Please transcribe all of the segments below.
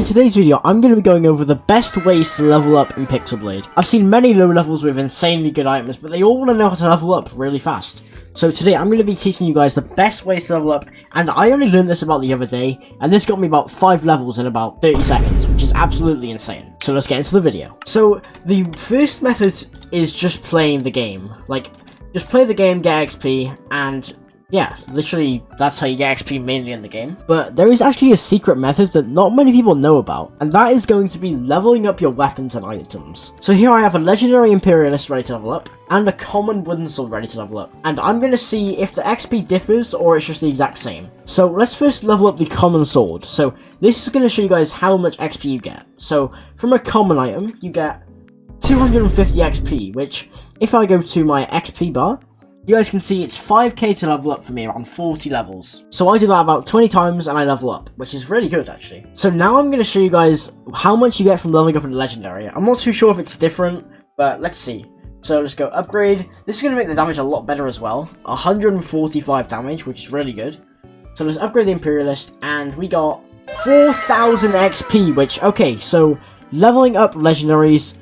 in today's video, I'm going to be going over the best ways to level up in pixelblade. I've seen many low levels with insanely good items, but they all want to know how to level up really fast. So today, I'm going to be teaching you guys the best ways to level up, and I only learned this about the other day, and this got me about 5 levels in about 30 seconds, which is absolutely insane. So let's get into the video. So, the first method is just playing the game. Like, just play the game, get XP, and yeah, literally, that's how you get XP mainly in the game. But there is actually a secret method that not many people know about, and that is going to be leveling up your weapons and items. So here I have a legendary Imperialist ready to level up, and a common wooden sword ready to level up. And I'm going to see if the XP differs, or it's just the exact same. So let's first level up the common sword. So this is going to show you guys how much XP you get. So from a common item, you get 250 XP, which, if I go to my XP bar, you guys can see it's 5k to level up for me, around 40 levels. So I do that about 20 times and I level up, which is really good actually. So now I'm going to show you guys how much you get from leveling up in the legendary. I'm not too sure if it's different, but let's see. So let's go upgrade. This is going to make the damage a lot better as well. 145 damage, which is really good. So let's upgrade the Imperialist, and we got 4,000 XP, which, okay, so leveling up legendaries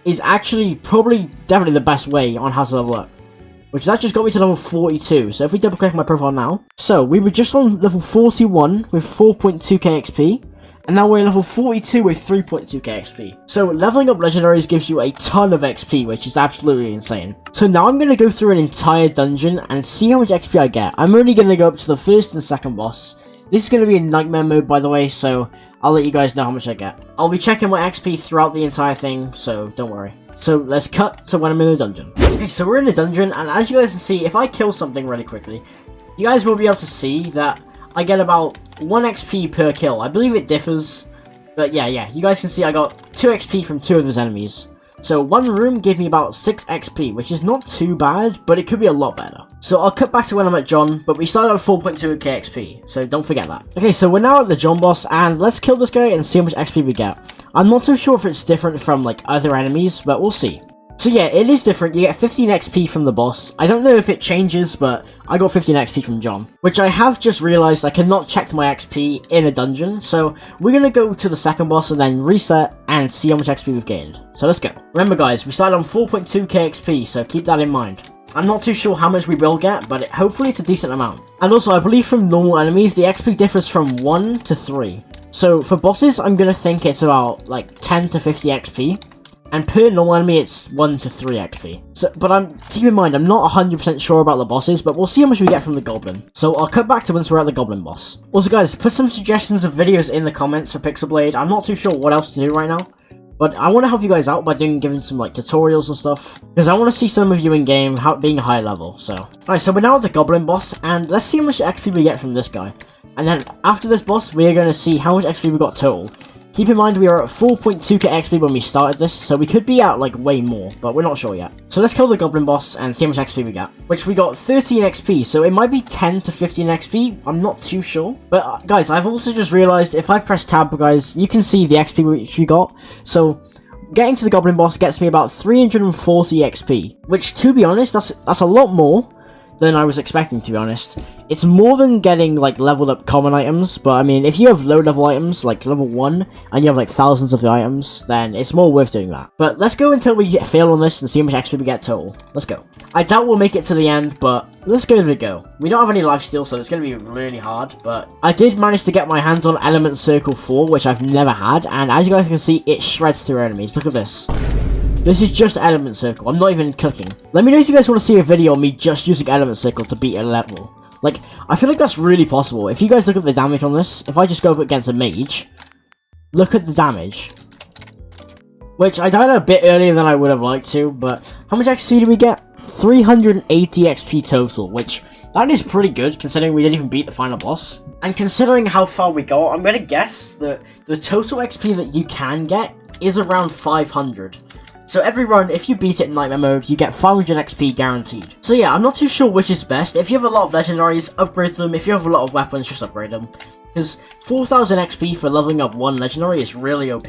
is actually definitely the best way on how to level up. Which that just got me to level 42, so if we double click my profile now, so we were just on level 41 with 4.2k XP, and now we're level 42 with 3.2k XP. So leveling up legendaries gives you a ton of XP, which is absolutely insane. So now I'm going to go through an entire dungeon and see how much XP I get. I'm only going to go up to the first and second boss. This is going to be in nightmare mode, by the way, so I'll let you guys know how much I get. I'll be checking my XP throughout the entire thing, so don't worry. So let's cut to when I'm in the dungeon. Okay, so we're in the dungeon, and as you guys can see, if I kill something really quickly, you guys will be able to see that I get about 1 XP per kill. I believe it differs, but yeah, you guys can see I got 2 XP from 2 of those enemies. So one room gave me about 6 XP, which is not too bad, but it could be a lot better. So I'll cut back to when I'm at John, but we started at 4.2k XP, so don't forget that. Okay, so we're now at the John boss, and let's kill this guy and see how much XP we get. I'm not too sure if it's different from like other enemies, but we'll see. So yeah, it is different. You get 15 XP from the boss. I don't know if it changes, but I got 15 XP from John. Which I have just realized I cannot check my XP in a dungeon. So we're going to go to the second boss and then reset and see how much XP we've gained. So let's go. Remember guys, we started on 4.2k XP, so keep that in mind. I'm not too sure how much we will get, but hopefully it's a decent amount. And also, I believe from normal enemies, the XP differs from 1 to 3. So for bosses, I'm going to think it's about like 10 to 50 XP. And per normal enemy, it's 1 to 3 XP. So, but keep in mind, I'm not 100% sure about the bosses, but we'll see how much we get from the Goblin. So I'll cut back to once we're at the Goblin boss. Also guys, put some suggestions of videos in the comments for pixelblade. I'm not too sure what else to do right now, but I want to help you guys out by giving some like tutorials and stuff, because I want to see some of you in game being high level. So, alright, so we're now at the Goblin boss, and let's see how much XP we get from this guy. And then after this boss, we are going to see how much XP we got total. Keep in mind we are at 4.2k XP when we started this, so we could be at like way more, but we're not sure yet. So let's kill the Goblin boss and see how much XP we get. Which we got 13 XP, so it might be 10 to 15 XP, I'm not too sure. But guys, I've also just realized if I press tab, guys, you can see the XP which we got. So getting to the Goblin boss gets me about 340 XP, which to be honest, that's a lot more than I was expecting, to be honest. It's more than getting like leveled up common items, but I mean, if you have low level items like level 1 and you have like thousands of the items, then it's more worth doing that. But let's go until we fail on this and see how much XP we get total. Let's go. I doubt we'll make it to the end, but let's give it a go. We don't have any lifesteal, so it's going to be really hard, but I did manage to get my hands on Element Circle 4, which I've never had, and as you guys can see, it shreds through enemies. Look at this. This is just Element Circle, I'm not even cooking. Let me know if you guys want to see a video of me just using Element Circle to beat a level. Like, I feel like that's really possible. If you guys look at the damage on this, if I just go up against a mage, look at the damage. Which I died a bit earlier than I would have liked to, but how much XP did we get? 380 XP total, which that is pretty good considering we didn't even beat the final boss. And considering how far we got, I'm going to guess that the total XP that you can get is around 500. So every run, if you beat it in nightmare mode, you get 500 XP guaranteed. So yeah, I'm not too sure which is best. If you have a lot of legendaries, upgrade them. If you have a lot of weapons, just upgrade them. Because 4,000 XP for leveling up one legendary is really OP.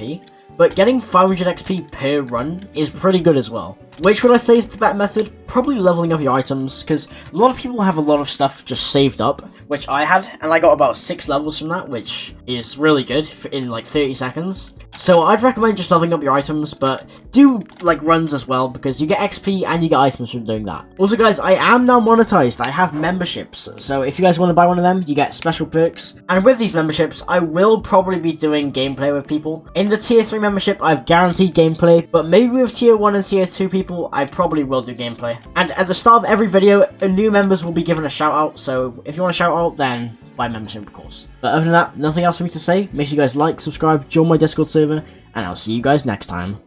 But getting 500 XP per run is pretty good as well. Which would I say is the better method? Probably leveling up your items, because a lot of people have a lot of stuff just saved up, which I had, and I got about 6 levels from that, which is really good in like 30 seconds. So I'd recommend just leveling up your items, but do like runs as well, because you get XP and you get items from doing that. Also guys, I am now monetized. I have memberships, so if you guys want to buy one of them, you get special perks. And with these memberships, I will probably be doing gameplay with people. In the tier 3 membership, I've guaranteed gameplay, but maybe with tier 1 and tier 2 people, I probably will do gameplay. And at the start of every video, new members will be given a shout out, so if you want a shout out, then buy membership of course. But other than that, nothing else for me to say. Make sure you guys like, subscribe, join my Discord server, and I'll see you guys next time.